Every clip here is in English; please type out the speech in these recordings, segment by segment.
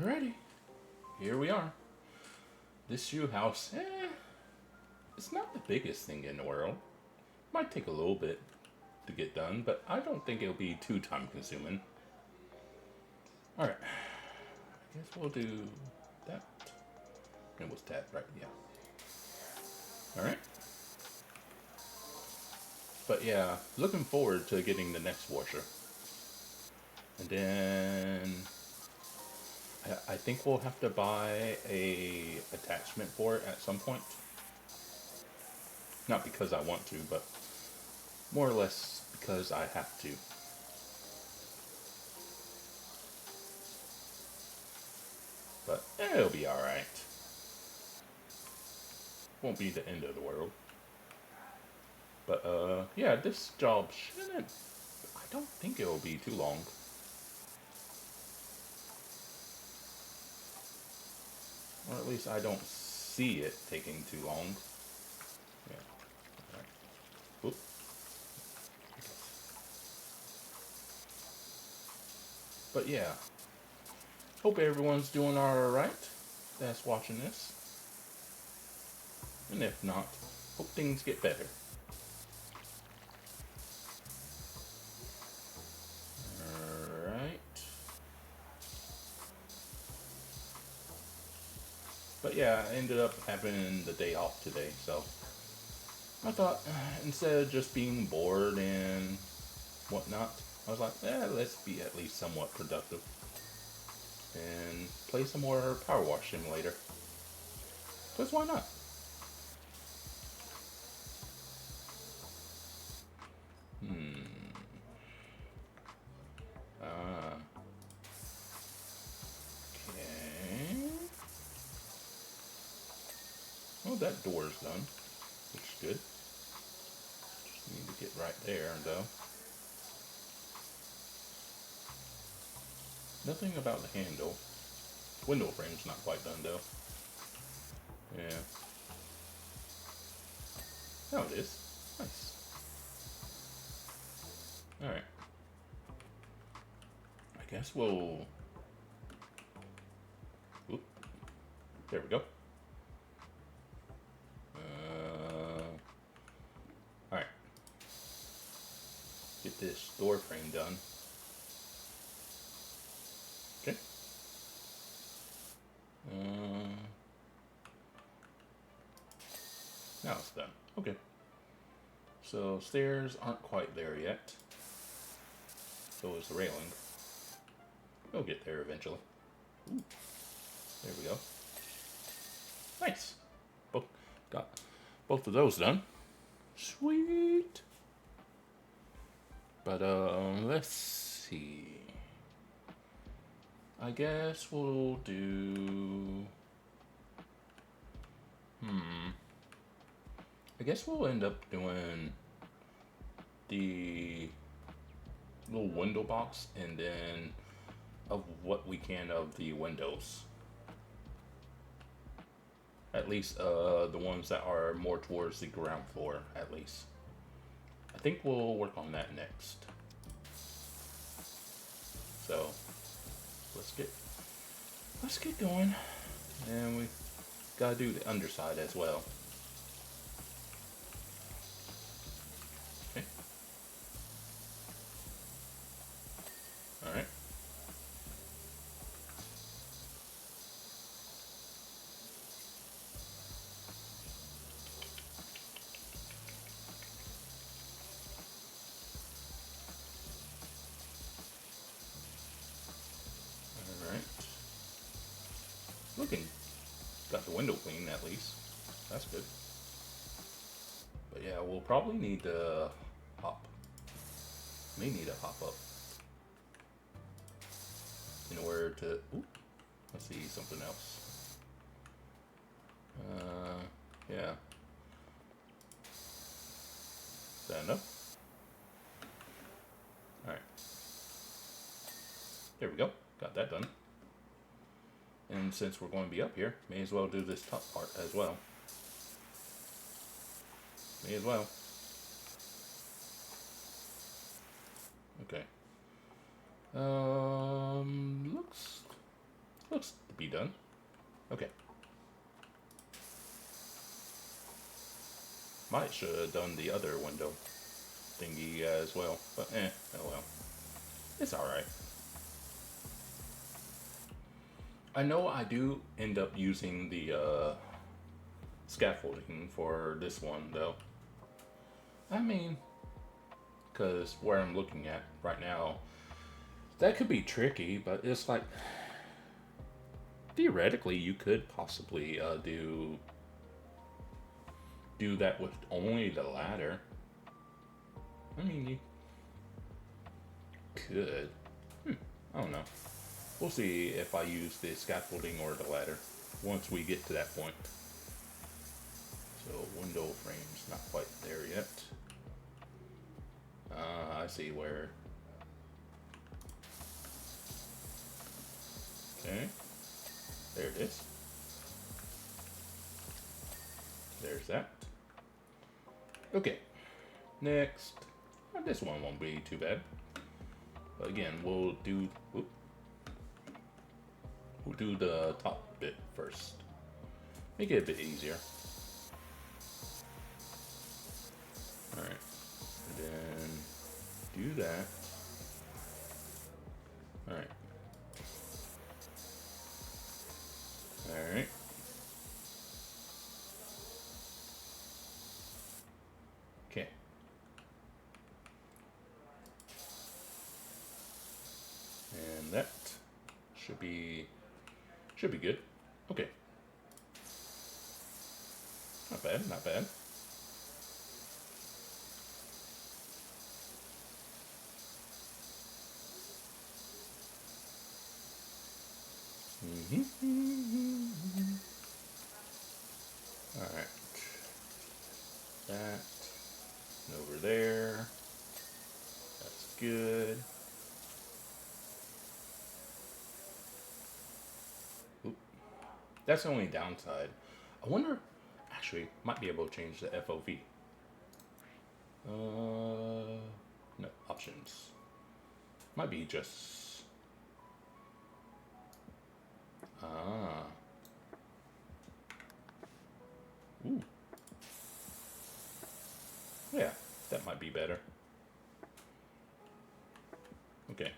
Alrighty, here we are. This shoe house, it's not the biggest thing in the world. Might take a little bit to get done, but I don't think it'll be too time consuming. Alright, I guess we'll do that. It was that, right? Yeah. Alright. But yeah, looking forward to getting the next washer. And then I think we'll have to buy a attachment for it at some point. Not because I want to, but more or less because I have to. But it'll be alright. Won't be the end of the world. But yeah, this job shouldn't, I don't think it'll be too long. Or at least I don't see it taking too long. Yeah. All right. Oop. But yeah. Hope everyone's doing alright that's watching this. And if not, hope things get better. Alright. But yeah, I ended up having the day off today, so I thought instead of just being bored and whatnot, I was like, let's be at least somewhat productive and play some more PowerWash Simulator. Because why not? Okay. Well, that door's done. Looks good. Just need to get right there, though. Nothing about the handle. Window frame's not quite done, though. Yeah. Oh, it is. Nice. Alright. I guess we'll... Oop. There we go. Alright. Get this door frame done. Okay. Now it's done. Okay. So stairs aren't quite there yet. So is the railing. We'll get there eventually. Ooh. There we go. Nice. Got both of those done. Sweet. But let's see. I guess we'll do. I guess we'll end up doing the little window box and then of what we can of the windows. At least the ones that are more towards the ground floor, at least. I think we'll work on that next. So let's get going. And we gotta do the underside as well. Okay. Alright. Got the window clean at least. That's good. But yeah, we'll probably need to hop. May need to hop up in order to. Ooh, let's see something else. Yeah. Is that enough? All right. There we go. Got that done. And since we're going to be up here, may as well do this top part as well. May as well. Okay. Looks be done. Okay. Might should have done the other window thingy as well, but oh well. It's alright. I know I do end up using the scaffolding for this one though. I mean, because where I'm looking at right now, that could be tricky, but it's like, theoretically you could possibly do that with only the ladder. I mean, you could. I don't know. We'll see if I use the scaffolding or the ladder once we get to that point. So window frame's not quite there yet. I see where. Okay. There it is. There's that. Okay. Next. This one won't be too bad. But again, we'll do the top bit first. Make it a bit easier. Alright. And then do that. Alright. Alright. Okay. And that should be good. Okay. Not bad, not bad. Alright. That. And over there. That's good. Oop. That's the only downside. I wonder, actually, might be able to change the FOV. No, options. Might be just... Ooh. Yeah, that might be better. Okay,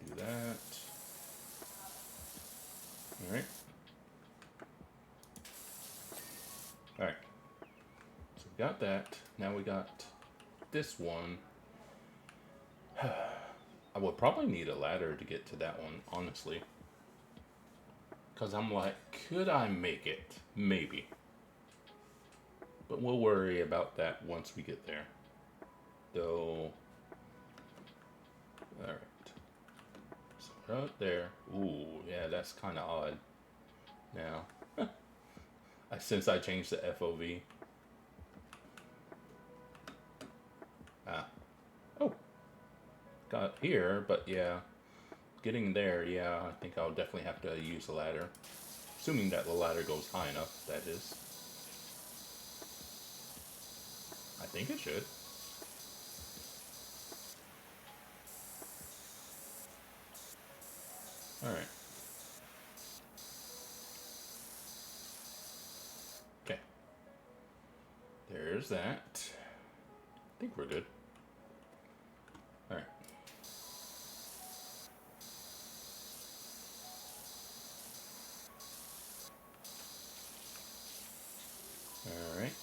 do that. Alright. Alright. So we got that. Now we got this one. I would probably need a ladder to get to that one, honestly. Because I'm like, could I make it? Maybe. But we'll worry about that once we get there. Though. Alright. So right there. Ooh, yeah, that's kind of odd. Now. Since I changed the FOV. Oh. Got here, but yeah. Getting there, yeah, I think I'll definitely have to use a ladder. Assuming that the ladder goes high enough, that is. I think it should. Alright. Okay. There's that. I think we're good. Alright. Alright.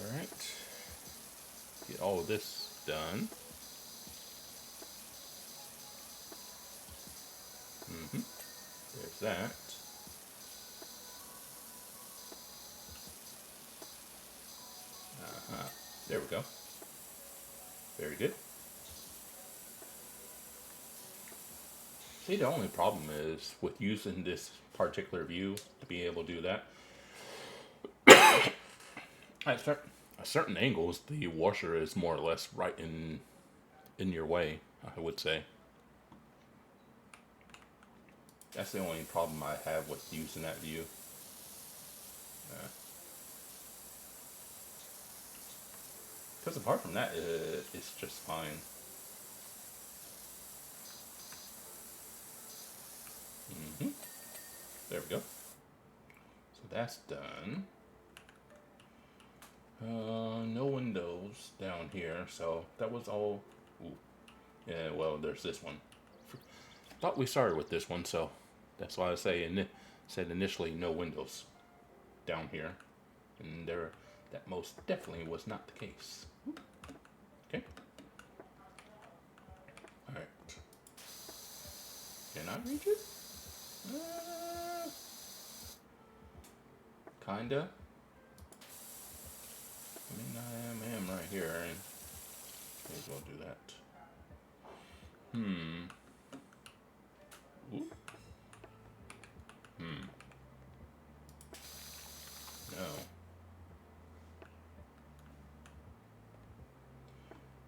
Alright. Get all of this done. There's that. There we go. Very good. See, the only problem is with using this particular view to be able to do that. At certain angles, the washer is more or less right in your way, I would say. That's the only problem I have with using that view. Because apart from that, it's just fine. There we go. So that's done. No windows down here, so that was all. Ooh. Yeah, well, there's this one. Thought we started with this one, so that's why I said initially no windows down here, and that most definitely was not the case. Okay. All right. Can I reach it? Kinda. I mean, I am right here, and may as well do that. Ooh. No.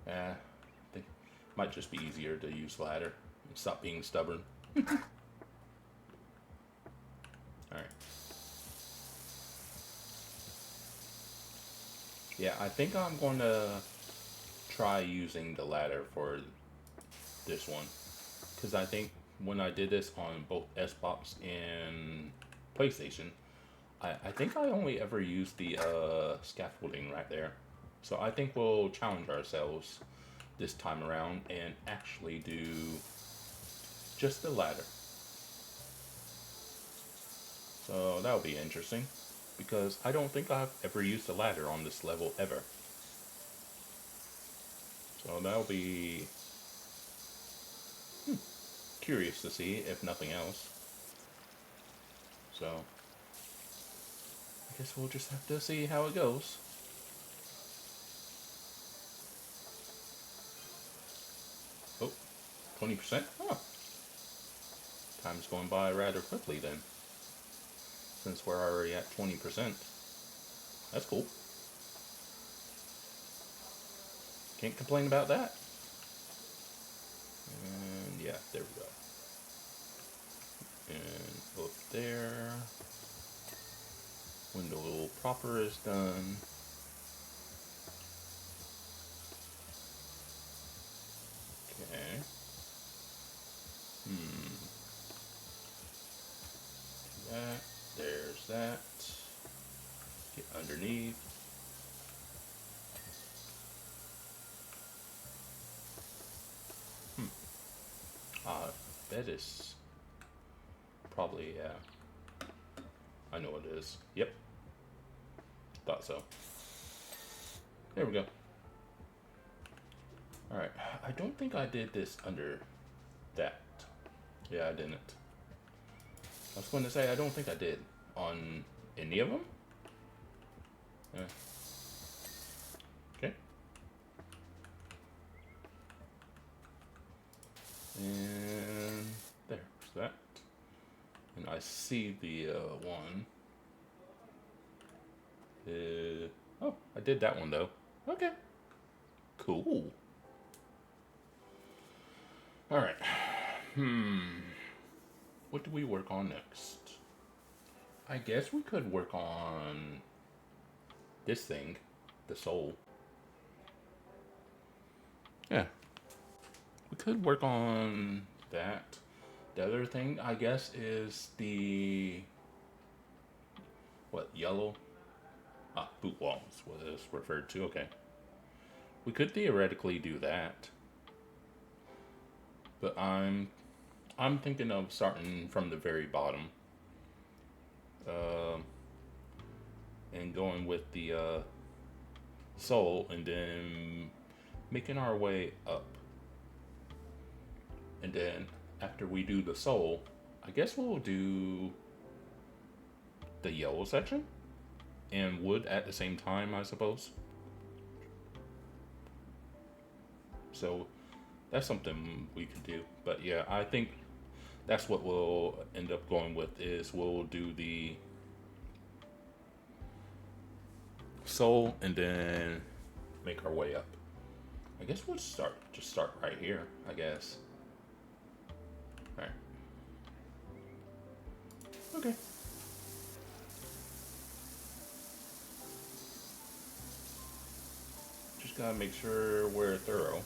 I think it might just be easier to use ladder and stop being stubborn. Alright. Yeah, I think I'm going to try using the ladder for this one. Because I think when I did this on both Xbox and PlayStation, I think I only ever used the scaffolding right there. So I think we'll challenge ourselves this time around and actually do just the ladder. So that'll be interesting, because I don't think I've ever used a ladder on this level ever. So that'll be curious to see, if nothing else. So I guess we'll just have to see how it goes. Oh, 20%? Oh. Time's going by rather quickly then, since we're already at 20%. That's cool. Can't complain about that. And yeah, there we go. And up there. Window proper is done. Okay. That. There's that. Get underneath. That is probably, yeah. I know what it is. Yep. Thought so. There we go. Alright. I don't think I did this under that. Yeah, I didn't. I was going to say, I don't think I did on any of them. Yeah. Okay. And there's that. And I see the one. Oh, I did that one though. Okay. Cool. Alright. What do we work on next? I guess we could work on this thing, the soul. Yeah. We could work on that. The other thing, I guess, is the... what, yellow? Boot walls was referred to. Okay. We could theoretically do that. But I'm thinking of starting from the very bottom. And going with the soul, and then making our way up. And then after we do the soul, I guess we'll do the yellow section and wood at the same time, I suppose. So that's something we could do. But yeah, I think that's what we'll end up going with, is we'll do the soul and then make our way up. I guess we'll just start right here, I guess. Alright. Okay. gotta make sure we're thorough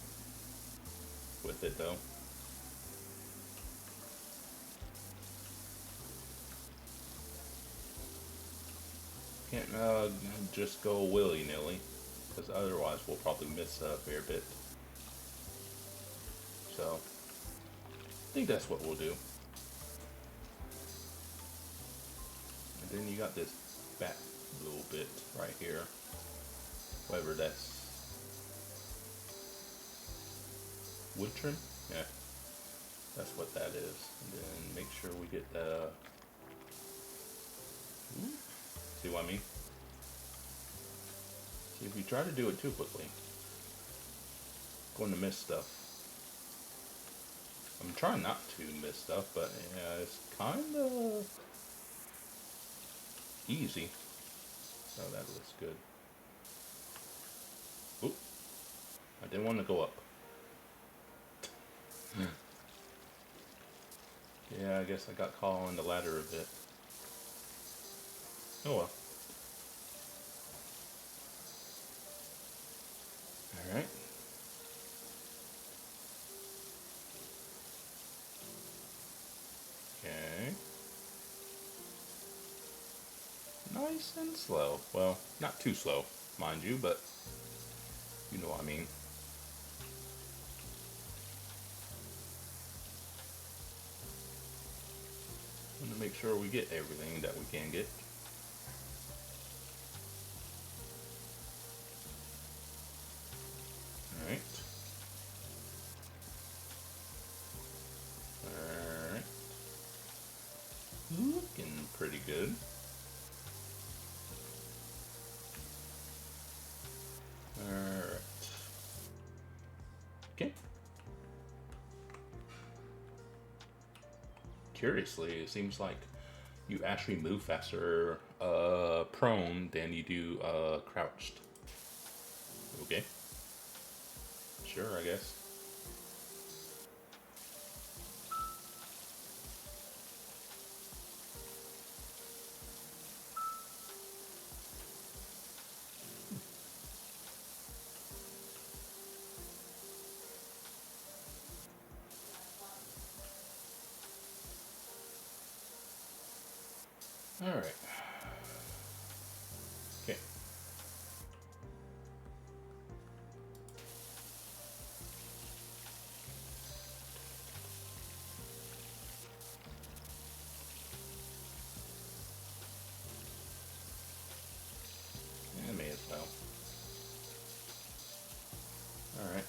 with it though. Can't just go willy-nilly, because otherwise we'll probably miss a fair bit. So, I think that's what we'll do. And then you got this back little bit right here, whatever that's. Wood trim? Yeah, that's what that is. And then make sure we get the. See what I mean? See, if you try to do it too quickly, going to miss stuff. I'm trying not to miss stuff, but yeah, it's kind of easy. Oh, that looks good. Oop. I didn't want to go up. Yeah, I guess I got caught on the ladder a bit. Oh well. Alright. Okay. Nice and slow. Well, not too slow, mind you, but you know what I mean. I'm gonna make sure we get everything that we can get. Alright. Alright. Looking pretty good. Alright. Okay. Curiously, it seems like you actually move faster prone than you do crouched. Okay. Sure, I guess. All right. Okay. I may as well. All right.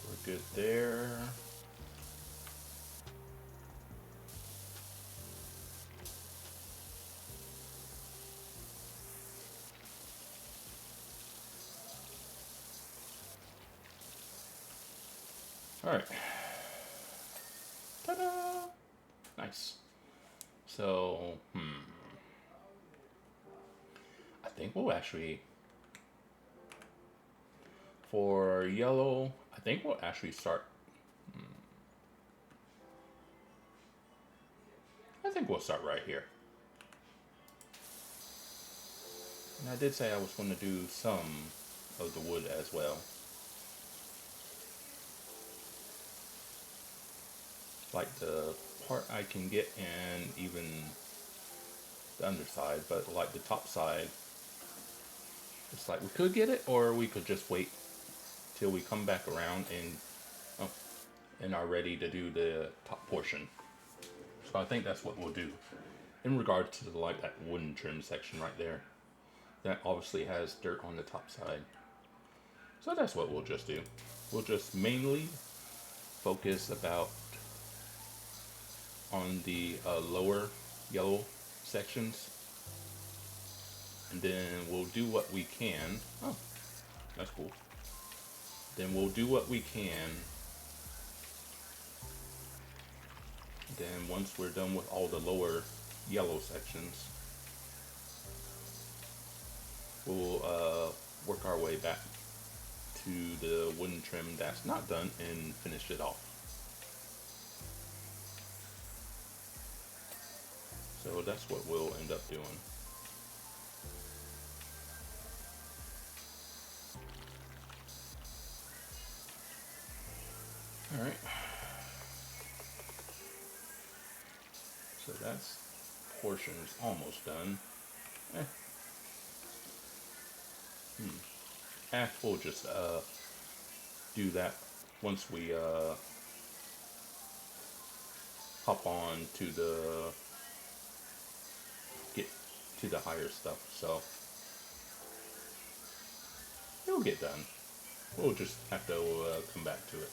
We're good there. All right. Ta-da! Nice. So, I think we'll actually, for yellow, I think we'll actually start. I think we'll start right here. And I did say I was going to do some of the wood as well. Like the part I can get and even the underside, but like the top side, it's like we could get it, or we could just wait till we come back around and are ready to do the top portion. So I think that's what we'll do in regards to like that wooden trim section right there. That obviously has dirt on the top side. So that's what we'll just do. We'll just mainly focus about on the lower yellow sections, and then we'll do what we can. Oh, that's cool. Then we'll do what we can. Then once we're done with all the lower yellow sections, we'll work our way back to the wooden trim that's not done and finish it off. So that's what we'll end up doing. Alright. So that's portion is almost done. We'll just do that once we hop on to get to the higher stuff. So it'll get done. We'll just have to come back to it.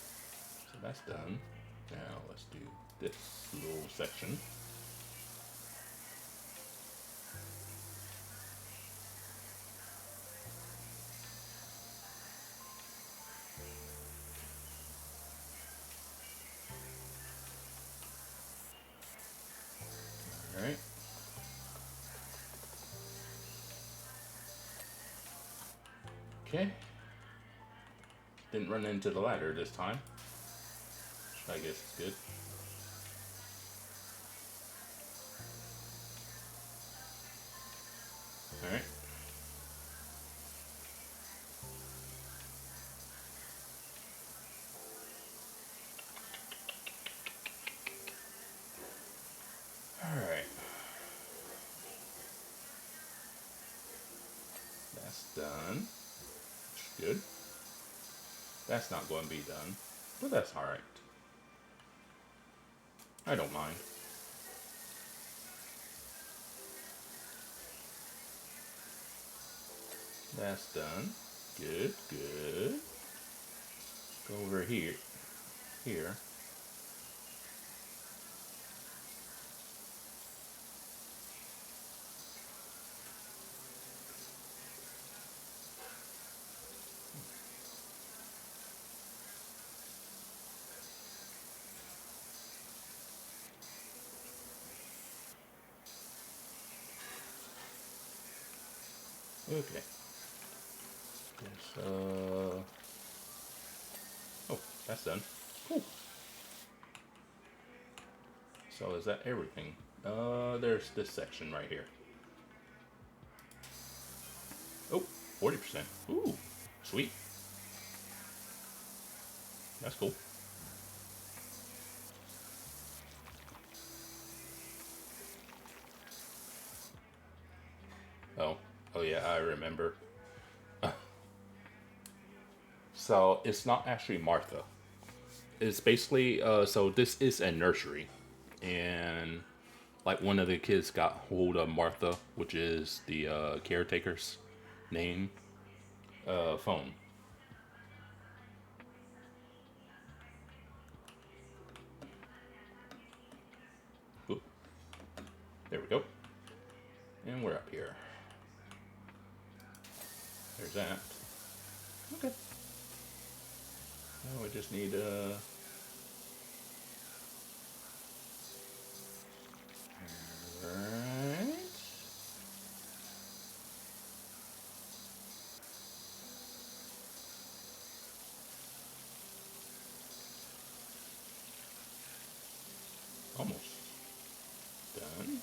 So that's done. Now let's do this little section. Alright. Okay. Didn't run into the ladder this time. Which I guess is good. Alright. Alright. That's done. Good. That's not going to be done, but that's alright. I don't mind. That's done. Good, good. Go over here. Here. Okay. Yes, oh, that's done. Cool. So is that everything? There's this section right here. Oh, 40%. Ooh, sweet. That's cool. Oh yeah, I remember. So it's not actually Martha. It's basically, so this is a nursery. And like one of the kids got hold of Martha, which is the caretaker's name, phone. Oop. There we go. And we're up here. There's that. Okay. Now we just need alright. Almost done.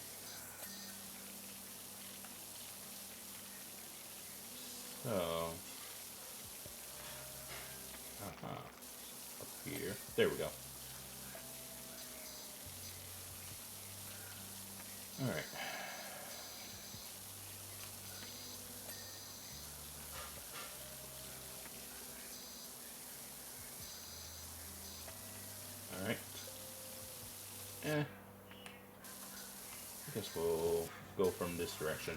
So up here. There we go. Alright. Alright. I guess we'll go from this direction.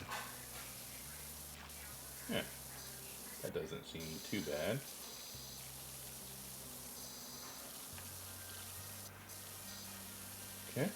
Yeah. That doesn't seem too bad. Okay.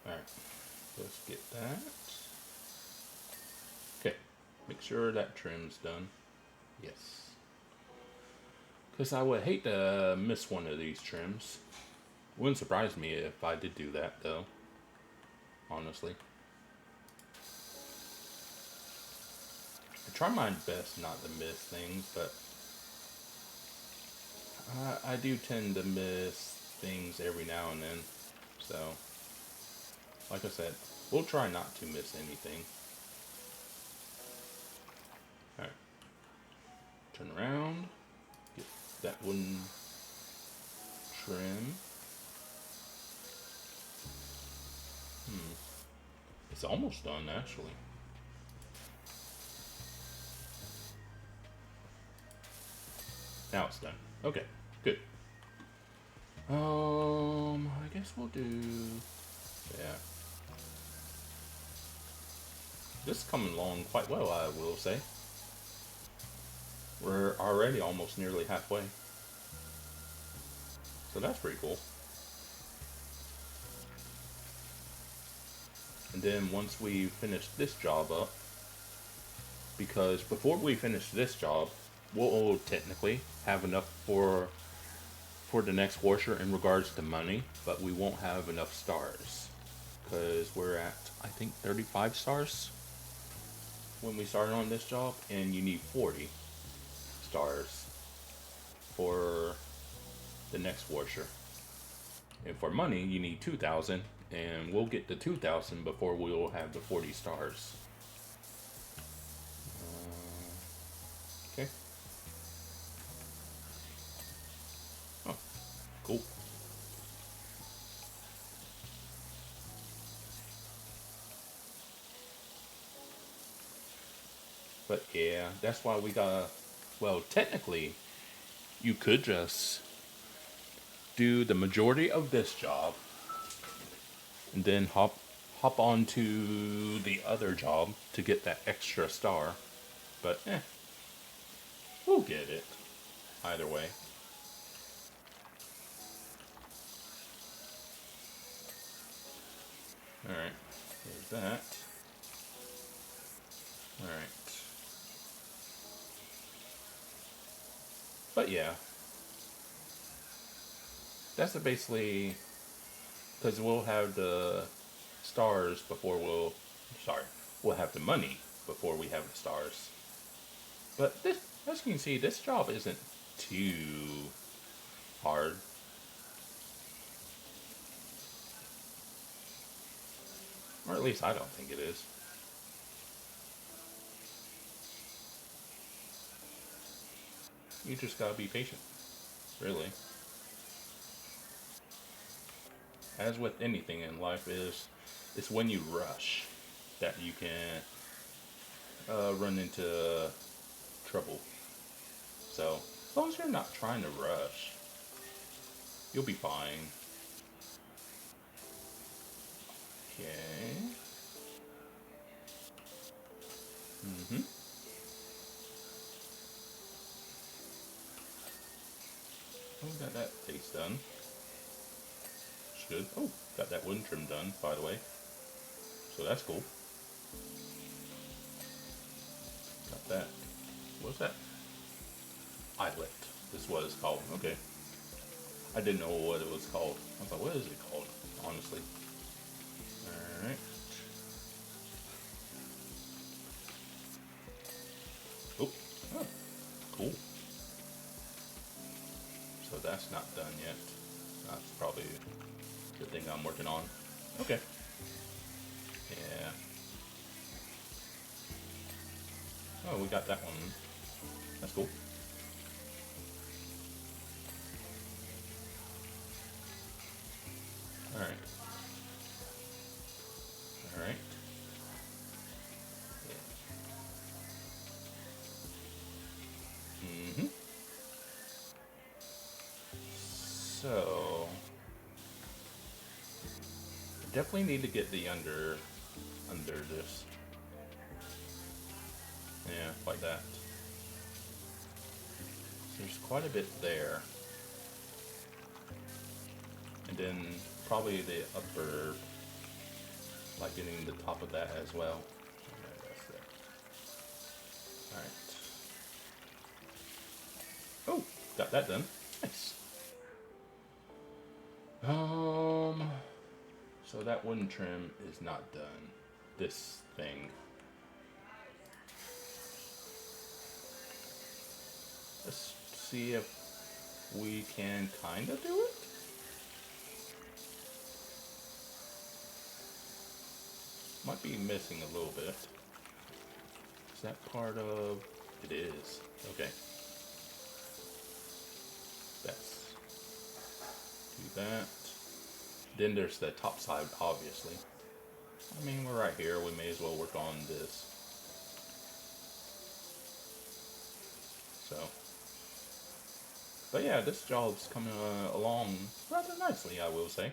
Alright, let's get that. Okay, make sure that trim's done. Yes. Because I would hate to miss one of these trims. Wouldn't surprise me if I did do that, though. Honestly. try my best not to miss things, but I do tend to miss things every now and then. So, like I said, we'll try not to miss anything. Alright. Turn around. Get that wooden trim. It's almost done, actually. Now it's done. Okay, good. I guess we'll do... Yeah. This is coming along quite well, I will say. We're already almost nearly halfway. So that's pretty cool. And then once we finish this job up, because before we finish this job, we'll technically have enough for the next washer in regards to money, but we won't have enough stars because we're at, I think, 35 stars when we started on this job, and you need 40 stars for the next washer. And for money, you need 2,000, and we'll get to 2,000 before we'll have the 40 stars. Okay. Oh, cool. But yeah, that's why we gotta, well, technically, you could just do the majority of this job and then hop on to the other job to get that extra star. But we'll get it either way. Alright, there's that. Alright. But yeah, that's basically, because we'll have the stars before we'll have the money before we have the stars. But this, as you can see, this job isn't too hard. Or at least I don't think it is. You just gotta be patient, really. As with anything in life, it's when you rush that you can run into trouble. So, as long as you're not trying to rush, you'll be fine. Okay. Oh, got that face done. Good. Oh, got that wooden trim done, by the way. So that's cool. Got that. What's that? Eyelet. This is what it's called. Okay. I didn't know what it was called. I thought, what is it called? Honestly. Alright. Oh, cool. So that's not done yet. That's probably the thing I'm working on. Okay. Yeah. Oh, we got that one. That's cool. Alright. Alright. Yeah. So definitely need to get the under this. Yeah, like that. There's quite a bit there. And then probably the upper, like getting the top of that as well. Okay, that's there. Alright. Oh, got that done. Nice. So that wooden trim is not done. This thing. Let's see if we can kind of do it. Might be missing a little bit. Is that part of... It is. Okay. Let's do that. Then there's the top side, obviously. I mean, we're right here. We may as well work on this. So. But yeah, this job's coming along rather nicely, I will say.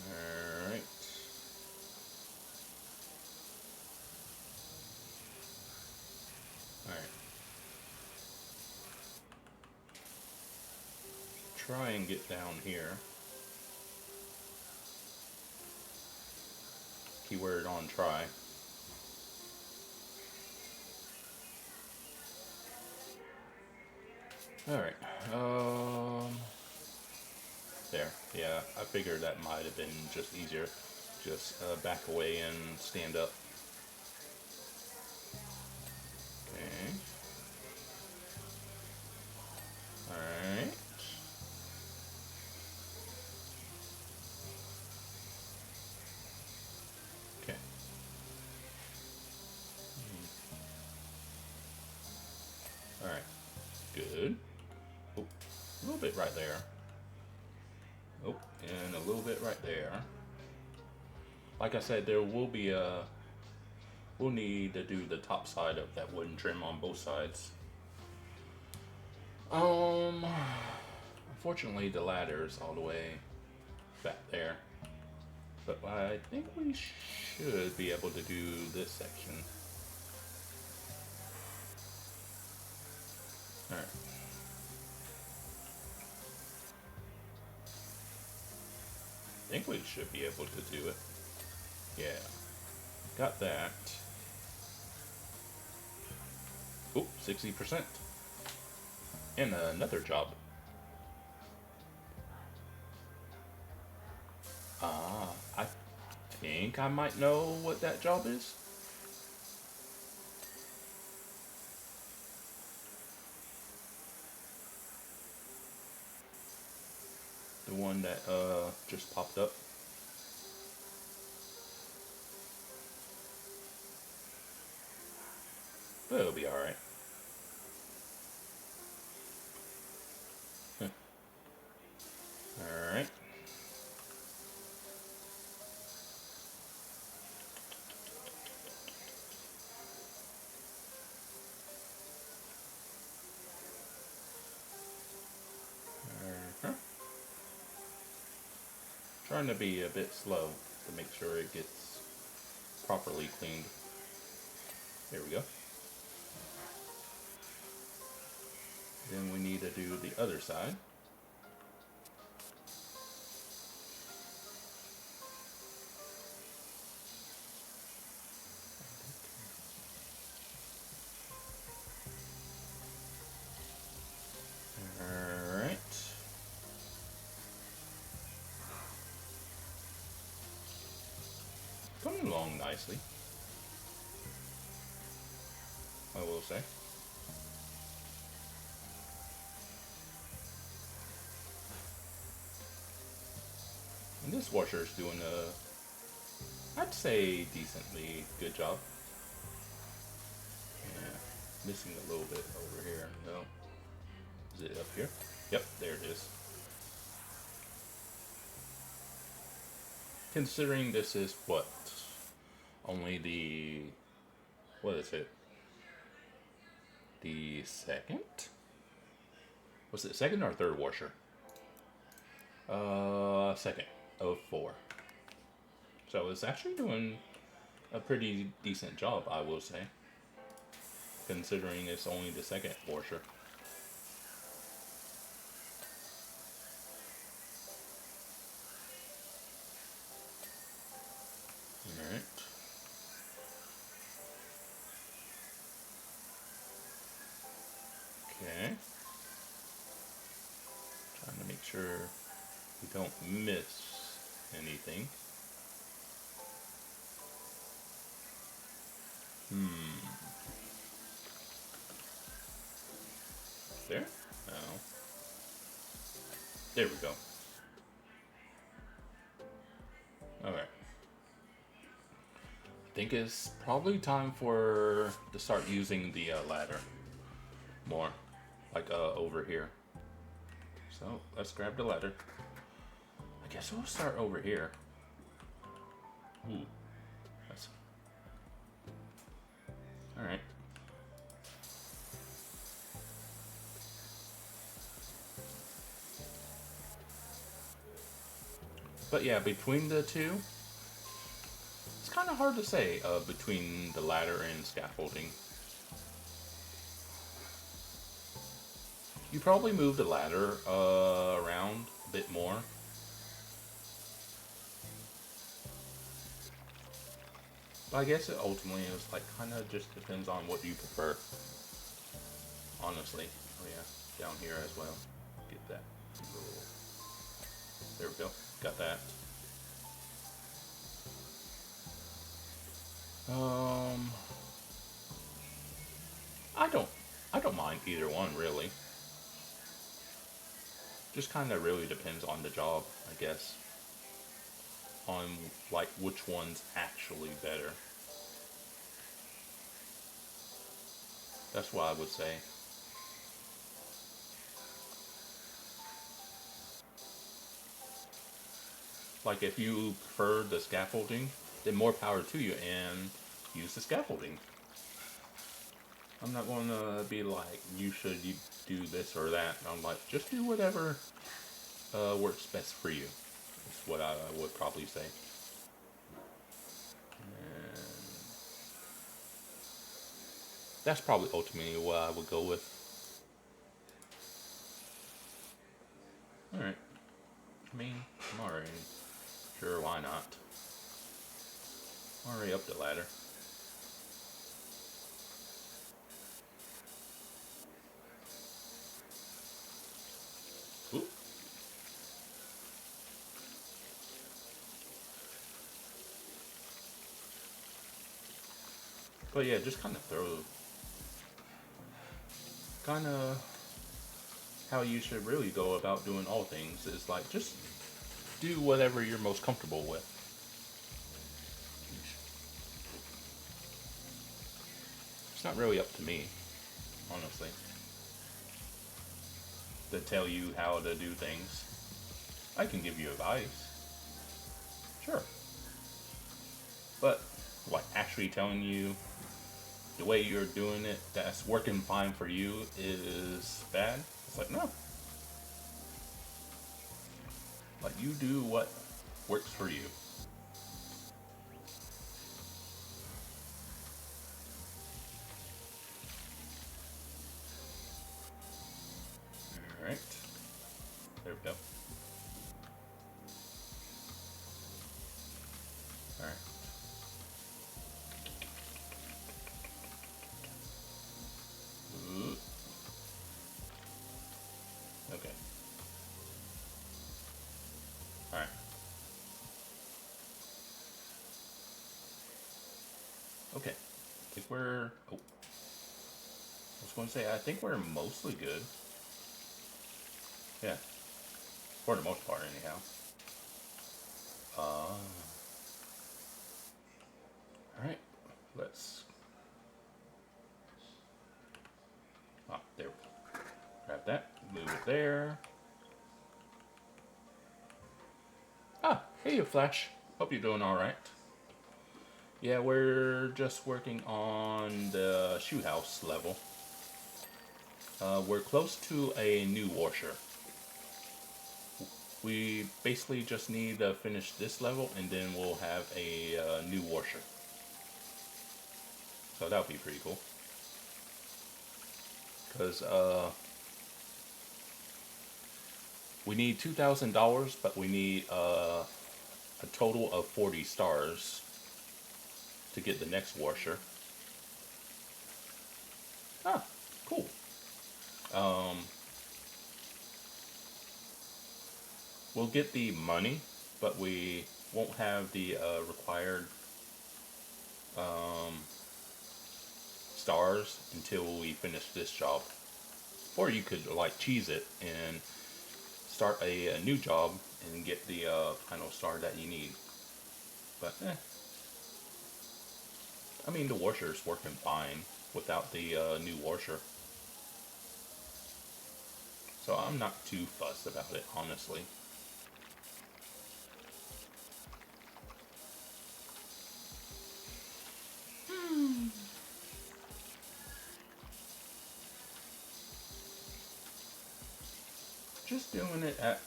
Alright. Alright. Try and get down here. Keyword on try. Alright. There. Yeah, I figured that might have been just easier. Just back away and stand up. Okay. Alright. Okay. Alright. Good. Oh, a little bit right there. Oh, and a little bit right there. Like I said, there will be a... We'll need to do the top side of that wooden trim on both sides. Unfortunately, the ladder's all the way back there. But I think we should be able to do this section. Alright. I think we should be able to do it. Yeah. Got that. Oop, 60%. And another job. I think I might know what that job is. The one that just popped up. But it'll be alright. Alright. Trying to be a bit slow to make sure it gets properly cleaned. There we go. Then we need to do the other side. Alright. Coming along nicely, I will say. And this washer is doing a, I'd say, decently good job. Yeah, missing a little bit over here. No, is it up here? Yep, there it is. Considering this is what, only the, what is it? The second? Was it second or third washer? Second of 4. So it's actually doing a pretty decent job, I will say, considering it's only the second washer. Alright. Okay. Trying to make sure we don't miss anything. There? No. There we go. Alright. I think it's probably time to start using the ladder more. Like over here. So let's grab the ladder. I guess we'll start over here. Ooh. That's... Alright. But yeah, between the two, it's kind of hard to say between the ladder and scaffolding. You probably move the ladder around a bit more. But I guess it ultimately is like kind of just depends on what you prefer. Honestly. Oh yeah, down here as well. Get that. There we go. Got that. I don't mind either one really. Just kind of really depends on the job, I guess. On like which one's actually better. That's what I would say. Like if you prefer the scaffolding, then more power to you and use the scaffolding. I'm not going to be like, you do this or that. I'm like, just do whatever works best for you. Is what I would probably say. And that's probably ultimately what I would go with. Alright. I mean, I'm already... Sure, why not? Already up the ladder. Oop. But yeah, just kind of how you should really go about doing all things is like just do whatever you're most comfortable with. It's not really up to me, honestly, to tell you how to do things. I can give you advice, sure, but like actually telling you the way you're doing it that's working fine for you is bad, it's like, no. Like, you do what works for you. Alright. There we go. Alright. Okay. Alright. Okay. I think we're... Oh. I was going to say, I think we're mostly good. Yeah. For the most part, anyhow. Alright. Let's... Ah, there we go. Grab that. Move it there. Ah, hey, Flash. Hope you're doing alright. Yeah, we're just working on the shoe house level. We're close to a new washer. We basically just need to finish this level and then we'll have a new washer. So that'll be pretty cool. Because we need $2,000, but we need a total of 40 stars to get the next washer. Ah, cool. we'll get the money, but we won't have the required stars until we finish this job. Or you could like cheese it and start a new job and get the final star that you need. But I mean, the washer's working fine without the new washer. So I'm not too fussed about it, honestly. Just doing it at...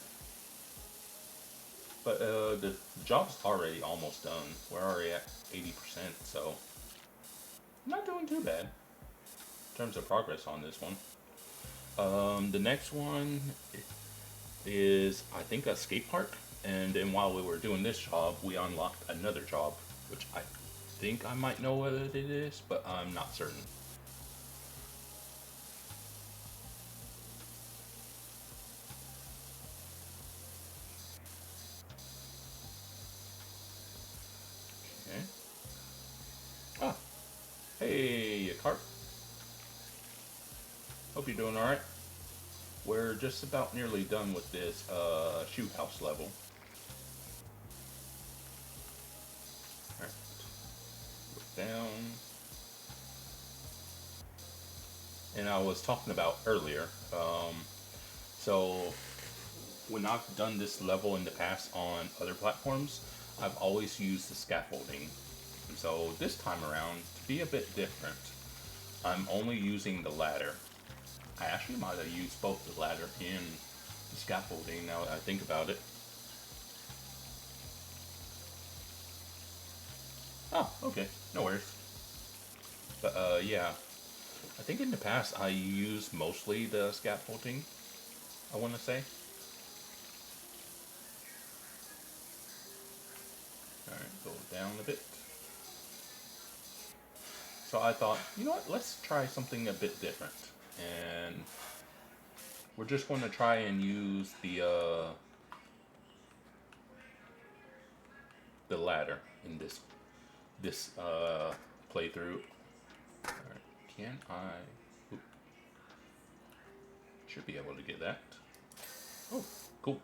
But the job's already almost done. We're already at 80%, so... I'm not doing too bad in terms of progress on this one. The next one is, I think, a skate park. And then while we were doing this job, we unlocked another job, which I think I might know what it is, but I'm not certain. Okay. Ah, hey, carp. Hope you're doing alright. We're just about nearly done with this shoe house level. Alright. Look down. And I was talking about earlier, so when I've done this level in the past on other platforms, I've always used the scaffolding. And so this time around, to be a bit different, I'm only using the ladder. I actually might have used both the ladder and the scaffolding now that I think about it. Oh, okay, no worries. But yeah, I think in the past I used mostly the scaffolding, I want to say. Alright, go down a bit. So I thought, you know what, let's try something a bit different. And we're just going to try and use the ladder in this playthrough. Alright, can I... Oop. Should be able to get that. Oh, cool.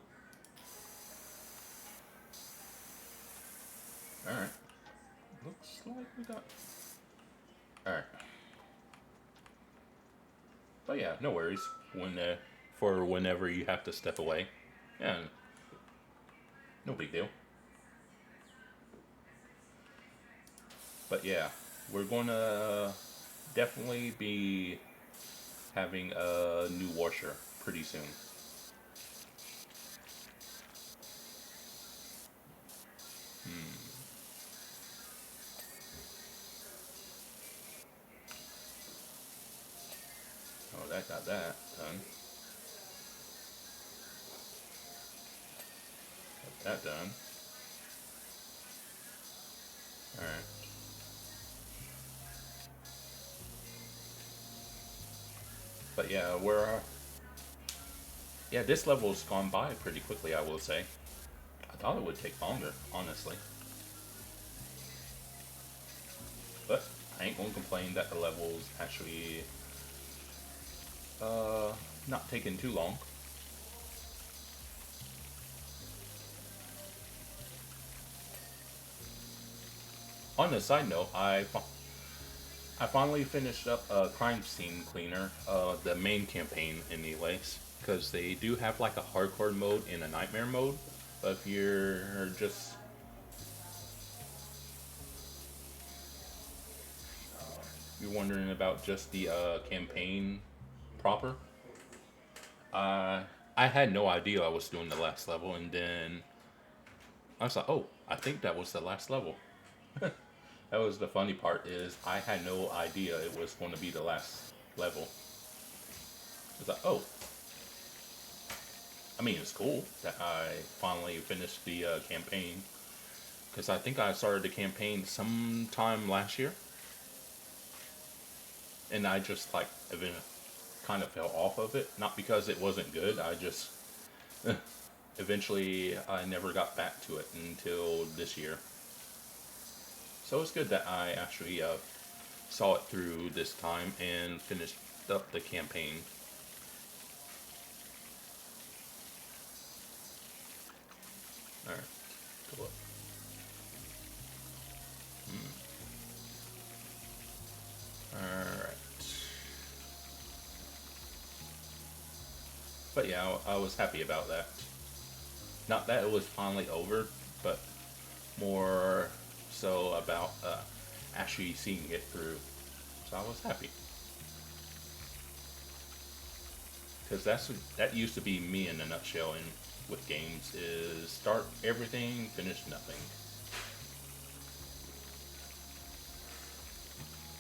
Alright. Looks like we got... Alright. But yeah, no worries. For whenever you have to step away. Yeah. No big deal. But yeah, we're gonna definitely be having a new washer pretty soon. Oh, that got that done. Got that done. Alright. But yeah, yeah, this level's gone by pretty quickly, I will say. I thought it would take longer, honestly. But I ain't gonna complain that the level's actually not taking too long. On a side note, I finally finished up a crime scene cleaner, the main campaign anyways, because they do have like a hardcore mode and a nightmare mode. But if you're just you're wondering about just the campaign proper, I had no idea I was doing the last level, and then I was like, oh, I think that was the last level. That was the funny part, is I had no idea it was going to be the last level. It's like, oh. I mean, it's cool that I finally finished the campaign. Because I think I started the campaign sometime last year. And I just, like, kind of fell off of it. Not because it wasn't good, I just... eventually I never got back to it until this year. So it's good that I actually saw it through this time and finished up the campaign. Alright, go up. Alright. But yeah, I was happy about that. Not that it was finally over, but more so about actually seeing it through. So I was happy. Because that used to be me in a nutshell with games, is start everything, finish nothing.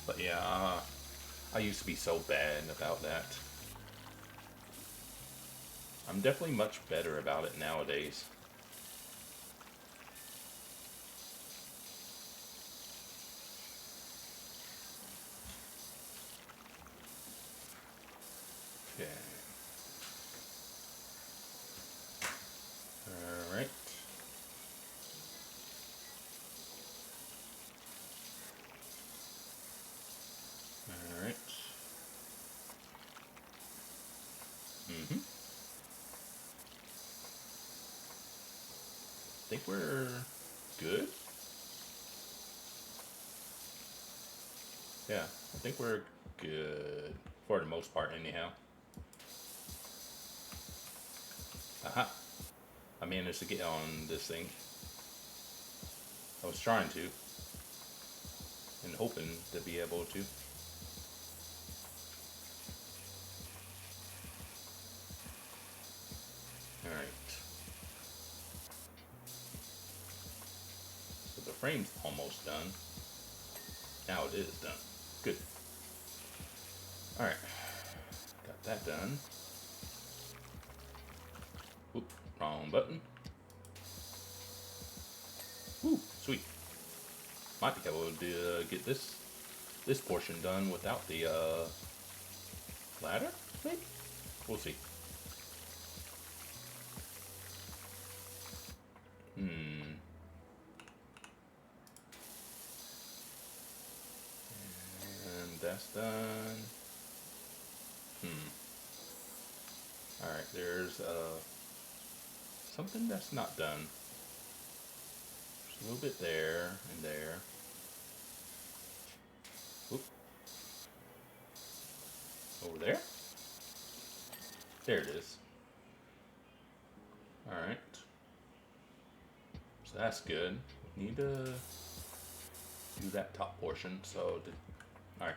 But yeah, I used to be so bad about that. I'm definitely much better about it nowadays. Okay. Alright. Alright. I think we're good. Yeah, I think we're good for the most part anyhow. Aha! I managed to get on this thing. I was trying to and hoping to be able to. Alright. So the frame's almost done. Now it is done. Good. Alright. Got that done. Oop, wrong button. Woo, sweet. Might be able to get this portion done without the ladder, maybe? We'll see. And that's done. Alright, there's something that's not done. There's a little bit there and there. Oop. Over there? There it is. Alright. So that's good. Need to do that top portion, so alright.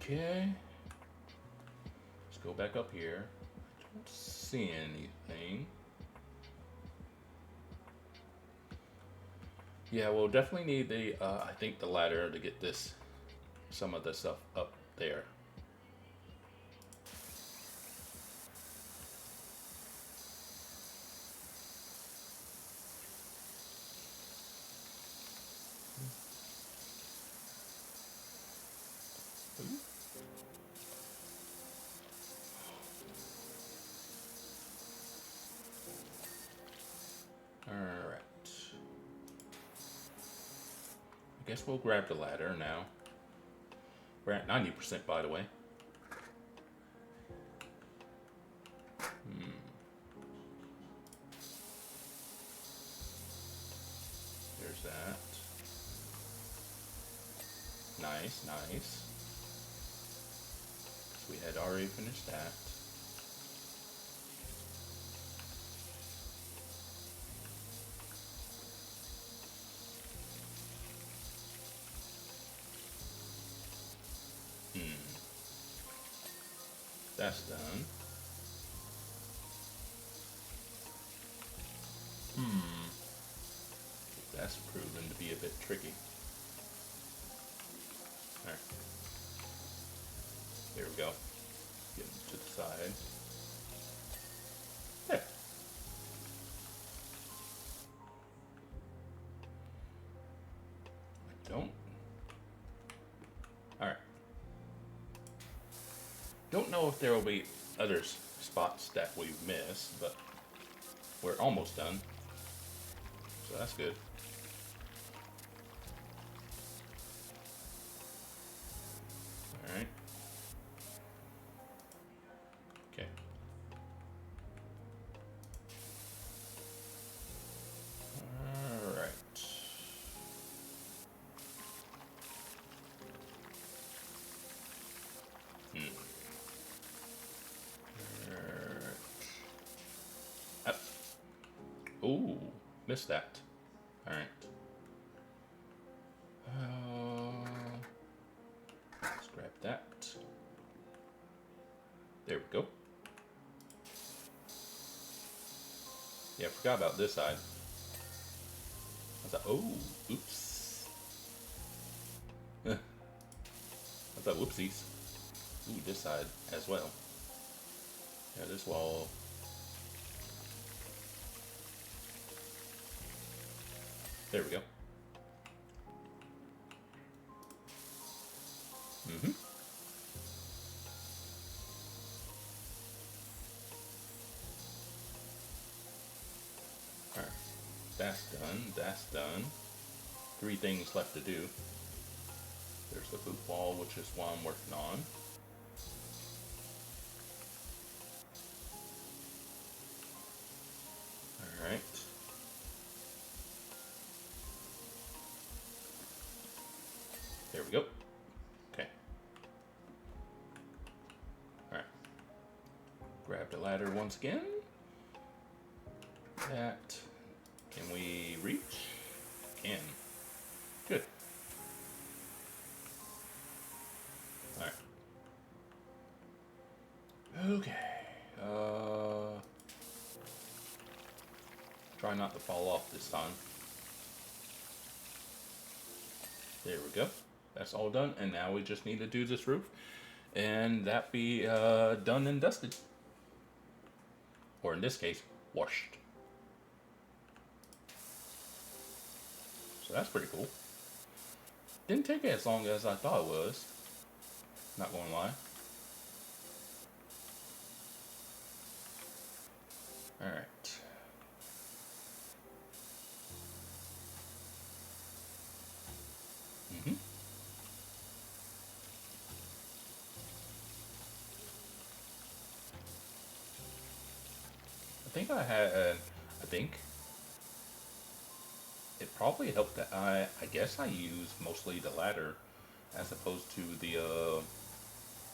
Okay. Let's go back up here. I don't see anything. Yeah, we'll definitely need the I think the ladder to get some of this stuff up there. Alright. I guess we'll grab the ladder now. We're at 90% by the way. There's that. Nice, nice. We had already finished that. That's done. That's proven to be a bit tricky. Alright. There we go. Get to the side. There. I don't. Alright. Don't know if there will be other spots that we missed, but we're almost done. So that's good. Alright. Okay. Alright. Up. Ooh, missed that. Alright. Let's grab that. There we go. Yeah, I forgot about this side. I was like, oh, oops. I thought, whoopsies. Ooh, this side as well. Yeah, this wall. There we go. Mm-hmm. Alright. That's done. That's done. 3 things left to do. There's the boot wall, which is what I'm working on. Alright. There we go. Okay. Alright. Grab the ladder once again. That. Can we reach? Can. Good. Alright. Okay. Try not to fall off this time. There we go. That's all done, and now we just need to do this roof, and that be done and dusted. Or in this case, washed. So that's pretty cool. Didn't take as long as I thought it was. Not gonna lie. Alright. I think it probably helped that I guess I used mostly the ladder as opposed to the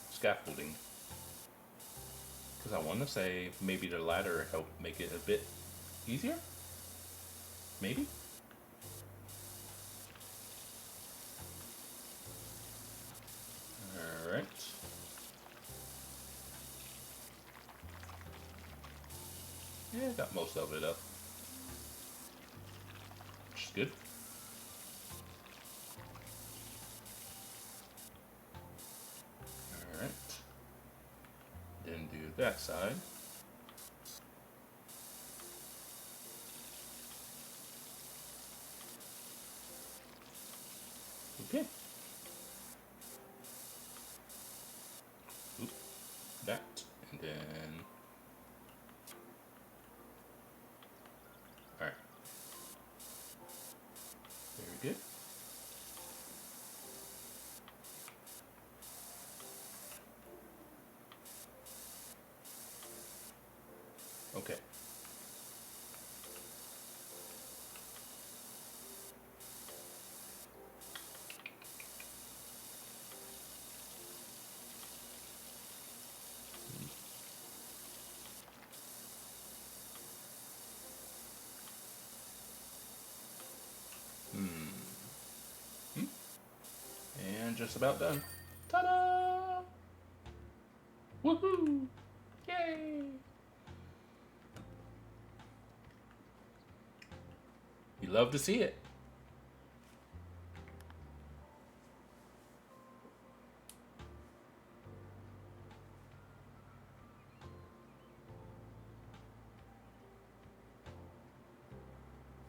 scaffolding, because I want to say maybe the ladder helped make it a bit easier, maybe. Alright. Yeah, got most of it up, which is good. Alright. Then do that side. Okay. Oop, that, and then. Alright. Very good. Okay. And just about done. Ta-da! Woohoo! Yay! You love to see it.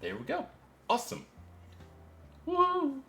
There we go. Awesome. Woo!